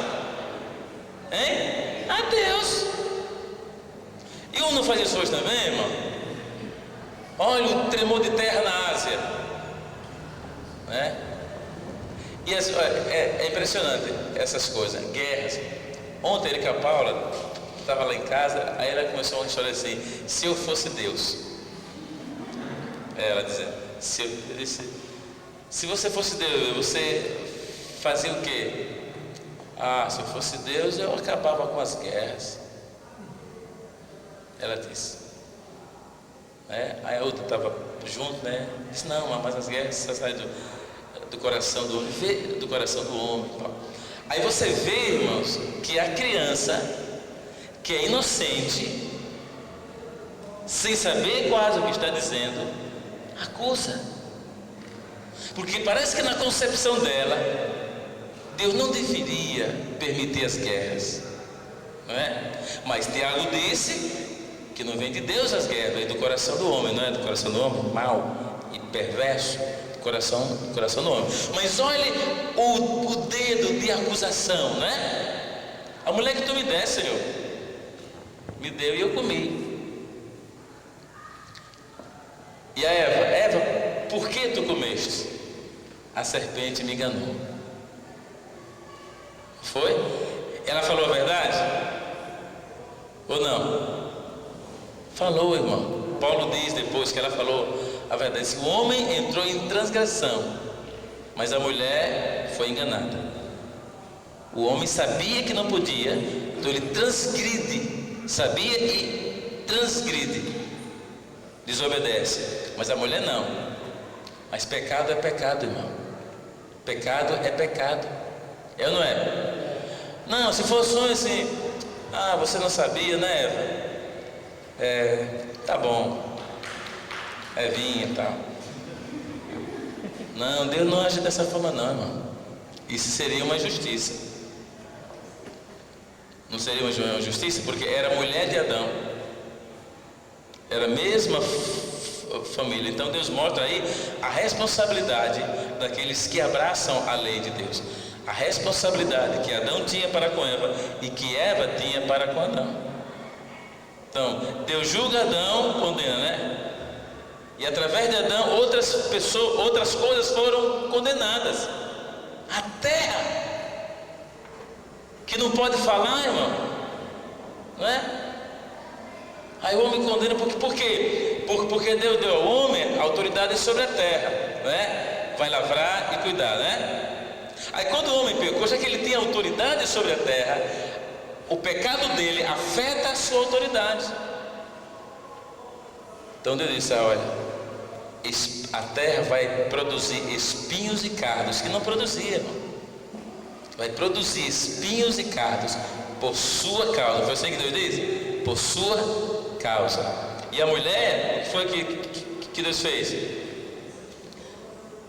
Hein? A Deus. E um não faz isso hoje também, irmão? Olha o tremor de terra na Ásia, né? E é impressionante essas coisas, guerras. Ontem ele com a Paula estava lá em casa, aí ela começou uma história assim: se eu fosse Deus, ela dizendo, se você fosse Deus, você fazia o quê? Se eu fosse Deus, eu acabava com as guerras. Ela disse, aí a outra estava junto, né? Disse, não, mas as guerras saem do coração do homem, do coração do homem. Aí você vê, irmãos, que a criança que é inocente, sem saber quase o que está dizendo, acusa. Porque parece que na concepção dela, Deus não deveria permitir as guerras, não é? Mas Tiago disse que não vem de Deus as guerras, vem do coração do homem, não é? Do coração do homem mau e perverso. Coração do homem. Mas olhe o dedo de acusação, né? A mulher que tu me desse, Senhor, me deu e eu comi. E a Eva, por que tu comeste? A serpente me enganou. Foi? Ela falou a verdade? Ou não? Falou, irmão. Paulo diz depois que ela falou a verdade. O homem entrou em transgressão, mas a mulher foi enganada. O homem sabia que não podia, então ele transgride. Sabia e transgride, desobedece. Mas a mulher não. Mas pecado é pecado, irmão. Pecado é pecado. É ou não é? Não, se for sonho assim, você não sabia, né, Eva? Tá bom, Evinha e tal. Não, Deus não age dessa forma não, irmão. Isso seria uma injustiça. Não seria uma injustiça? Porque era a mulher de Adão, era a mesma família. Então Deus mostra aí a responsabilidade daqueles que abraçam a lei de Deus, a responsabilidade que Adão tinha para com Eva e que Eva tinha para com Adão. Então Deus julga Adão, condena, né? E através de Adão outras pessoas, outras coisas foram condenadas. A terra, que não pode falar, irmão, não é? Aí o homem condena por quê? Porque Deus deu ao homem autoridade sobre a terra, né? Vai lavrar e cuidar, né? Aí quando o homem pecou, já que ele tem autoridade sobre a terra, o pecado dele afeta a sua autoridade. Então Deus disse: olha, a terra vai produzir espinhos e cardos que não produzia, irmão. Vai produzir espinhos e cardos por sua causa. Foi assim que Deus disse? Por sua causa. E a mulher, o que foi que Deus fez?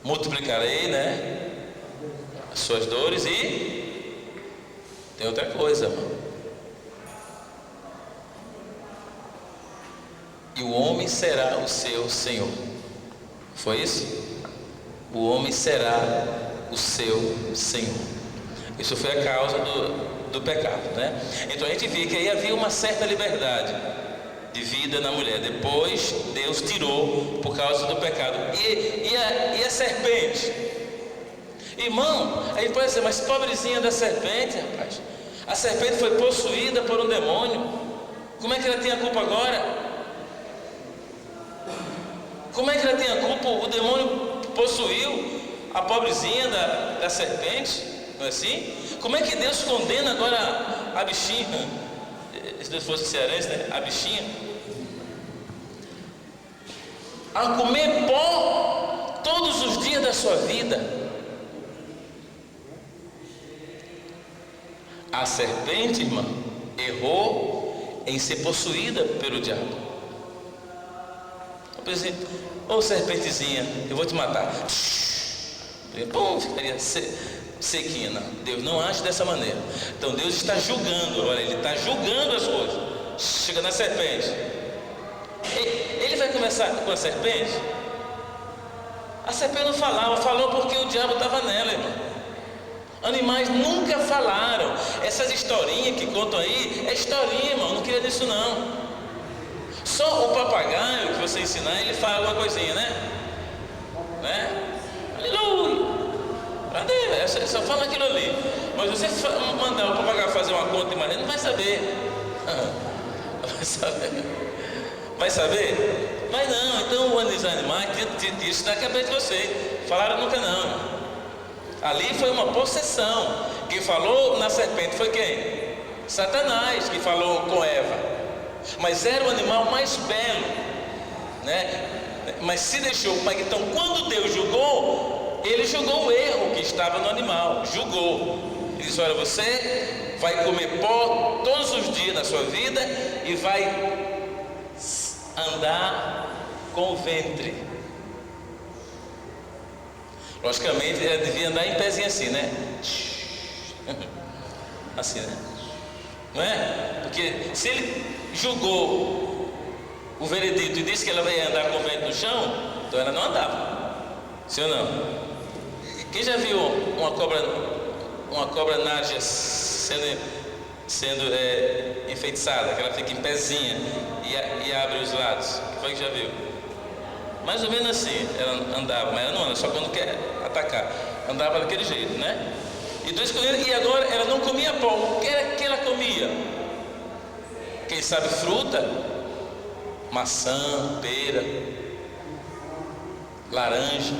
Multiplicarei, né, as suas dores. E tem outra coisa, irmão. E o homem será o seu Senhor. Foi isso? O homem será o seu Senhor. Isso foi a causa do pecado, né? Então a gente vê que aí havia uma certa liberdade de vida na mulher. Depois Deus tirou por causa do pecado. E a serpente? Irmão, aí pode dizer, mas pobrezinha da serpente, rapaz. A serpente foi possuída por um demônio. Como é que ela tem a culpa agora? Como é que ela tem a culpa? O demônio possuiu a pobrezinha da serpente, não é assim? Como é que Deus condena agora a bichinha? Se Deus fosse cearense, né? A bichinha a comer pó todos os dias da sua vida. A serpente, irmã, errou em ser possuída pelo diabo. Por exemplo, ô serpentezinha, eu vou te matar. Pum, ficaria sequinha. Não, Deus não age dessa maneira. Então Deus está julgando, olha, Ele está julgando as coisas. Chega na serpente. Ele vai começar com a serpente? A serpente não falava, falou porque o diabo estava nela, irmão. Animais nunca falaram. Essas historinhas que contam aí, é historinha, irmão, não queria disso não. Só o papagaio que você ensinar, ele fala alguma coisinha, né? Aleluia! Cadê? Só fala aquilo ali. Mas você mandar o papagaio fazer uma conta de maneira, não vai saber. Vai saber? Vai saber? Vai não. Então os animais tira isso da cabeça de você. Falaram nunca não. Ali foi uma possessão. Quem falou na serpente foi quem? Satanás, que falou com Eva. Mas era o animal mais belo, né? Mas se deixou. Então quando Deus julgou, Ele julgou o erro que estava no animal. Julgou. Ele disse: olha, você vai comer pó todos os dias na sua vida e vai andar com o ventre. Logicamente ele devia andar em pezinho assim, né? Assim, né? Não é? Porque se ele julgou o veredito e disse que ela ia andar com o ventre no chão, então ela não andava. Sim ou não? Quem já viu uma cobra nádia sendo enfeitiçada, que ela fica em pezinha e abre os lados? Foi que já viu? Mais ou menos assim, ela andava, mas ela não anda, só quando quer atacar. Andava daquele jeito, né? E agora ela não comia pó. O que era que ela comia? Quem sabe fruta? Maçã, pera, laranja,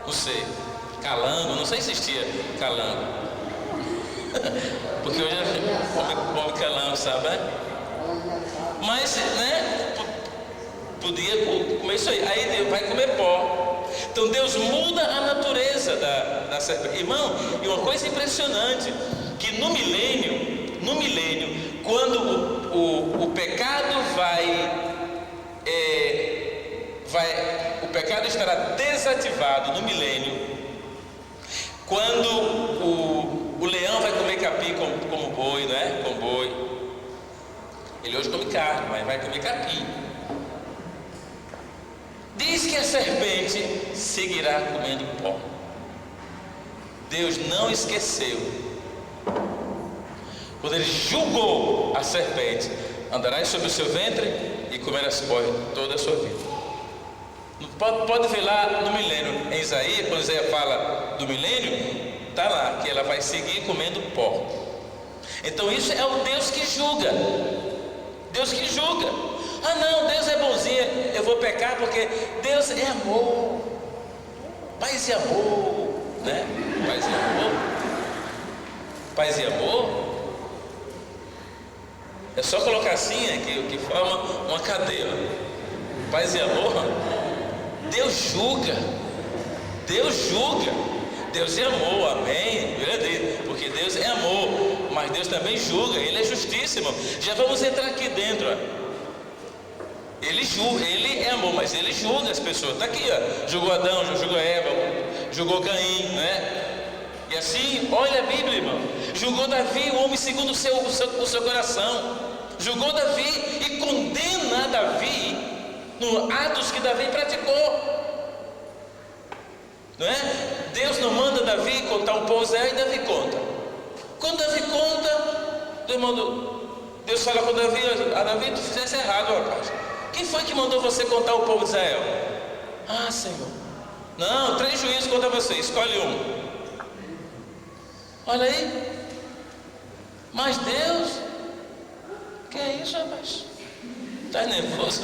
não sei, calango, não sei se existia calango. Porque hoje a gente come calango, sabe? Mas, né? Podia comer isso aí. Aí Deus vai comer pó. Então Deus muda a natureza da serpente. Irmão, e uma coisa impressionante, que no milênio, quando o pecado o pecado estará desativado no milênio, quando o leão vai comer capim como boi, né? Como boi. Ele hoje come carne, mas vai comer capim. Diz que a serpente seguirá comendo pó. Deus não esqueceu. Quando ele julgou a serpente, andarás sobre o seu ventre e comerás pó toda a sua vida. Pode ver lá no milênio, em Isaías, quando Isaías fala do milênio, está lá, que ela vai seguir comendo pó. Então isso é o Deus que julga. Deus que julga. Ah não, Deus é bonzinho, eu vou pecar porque Deus é amor. Paz e amor, né? Paz e amor. Paz e amor. É só colocar assim, que forma uma cadeia. Paz e amor. Deus julga. Deus julga. Deus é amor, amém? Porque Deus é amor, mas Deus também julga, Ele é justíssimo. Já vamos entrar aqui dentro, ó. Ele julga, Ele é amor, mas Ele julga as pessoas. Está aqui, ó. Julgou Adão, julgou Eva, julgou Caim, né? E assim, olha a Bíblia, irmão. Julgou Davi, o homem segundo o seu coração. Julgou Davi e condena Davi nos atos que Davi praticou. Não é? Deus não manda Davi contar o povo de Israel e Davi conta. Quando Davi conta, Deus fala com Davi: a Davi, tu fizesse errado, rapaz. Quem foi que mandou você contar o povo de Israel? Ah, Senhor. Não, 3 juízes contra você, escolhe um. Olha aí. Mas Deus, que é isso, rapaz? Está nervoso?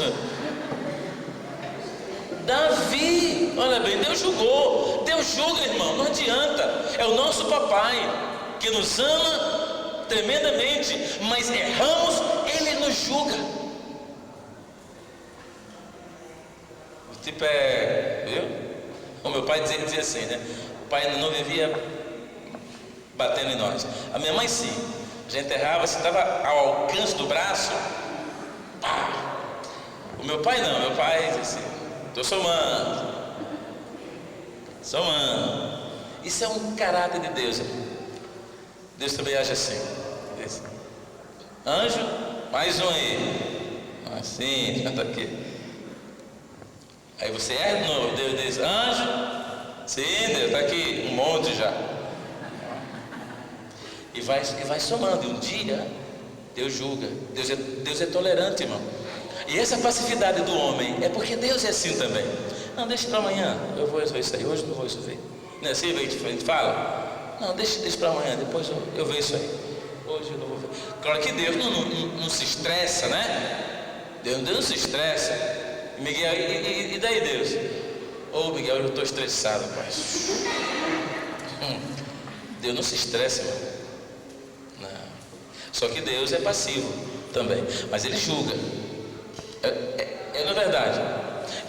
Davi, olha bem, Deus julgou. Deus julga, irmão, não adianta. É o nosso papai que nos ama tremendamente, mas erramos, Ele nos julga. Tipo, viu? O meu pai dizia assim, né? O pai não vivia batendo em nós. A minha mãe sim. A gente errava, se estava ao alcance do braço, pá. O meu pai não, meu pai dizia assim: estou somando. Isso é um caráter de Deus. Deus também age assim. Anjo, mais um aí. Assim, já está aqui. Aí você erra de novo. Deus diz: anjo, sim, Deus está aqui, um monte já. E vai somando. E um dia, Deus julga. Deus é tolerante, irmão. E essa passividade do homem é porque Deus é assim também. Não, deixa para amanhã, eu vou resolver isso aí, hoje não vou resolver. Não é assim que a gente fala? Não, deixa para amanhã, depois eu vejo isso aí. Hoje eu não vou ver. Claro que Deus não se estressa, né? Deus não se estressa. Miguel, e daí Deus? Ô Miguel, eu estou estressado, pai. Deus não se estressa, irmão. Não. Só que Deus é passivo também, mas Ele julga. É verdade.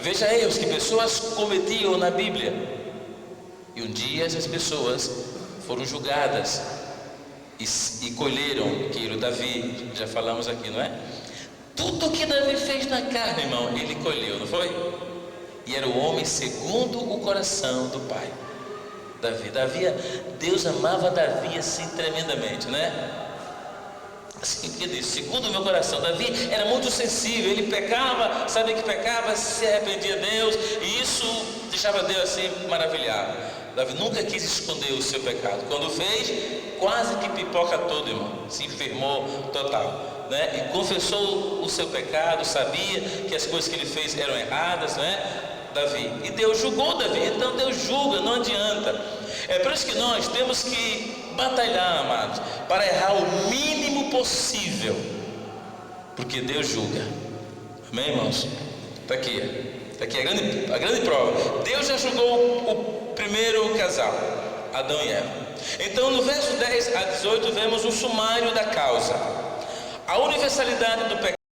Veja erros que pessoas cometiam na Bíblia, e um dia essas pessoas foram julgadas e colheram aquilo. Davi, já falamos aqui, não é? Tudo que Davi fez na carne, irmão, ele colheu, não foi? E era o homem segundo o coração do Pai. Deus amava Davi assim tremendamente, né? Assim que disse, segundo o meu coração. Davi era muito sensível, ele pecava, sabia que pecava, se arrependia de Deus, e isso deixava Deus assim maravilhado. Davi nunca quis esconder o seu pecado. Quando fez, quase que pipoca todo, irmão, se enfermou total, né? E confessou o seu pecado, sabia que as coisas que ele fez eram erradas, né? Davi, e Deus julgou Davi. Então Deus julga, não adianta. É por isso que nós temos que batalhar, amados, para errar o mínimo possível, porque Deus julga. Amém, irmãos? Está aqui a grande prova. Deus já julgou o primeiro casal, Adão e Eva. Então no verso 10 a 18 vemos o sumário da causa. A universalidade do pecado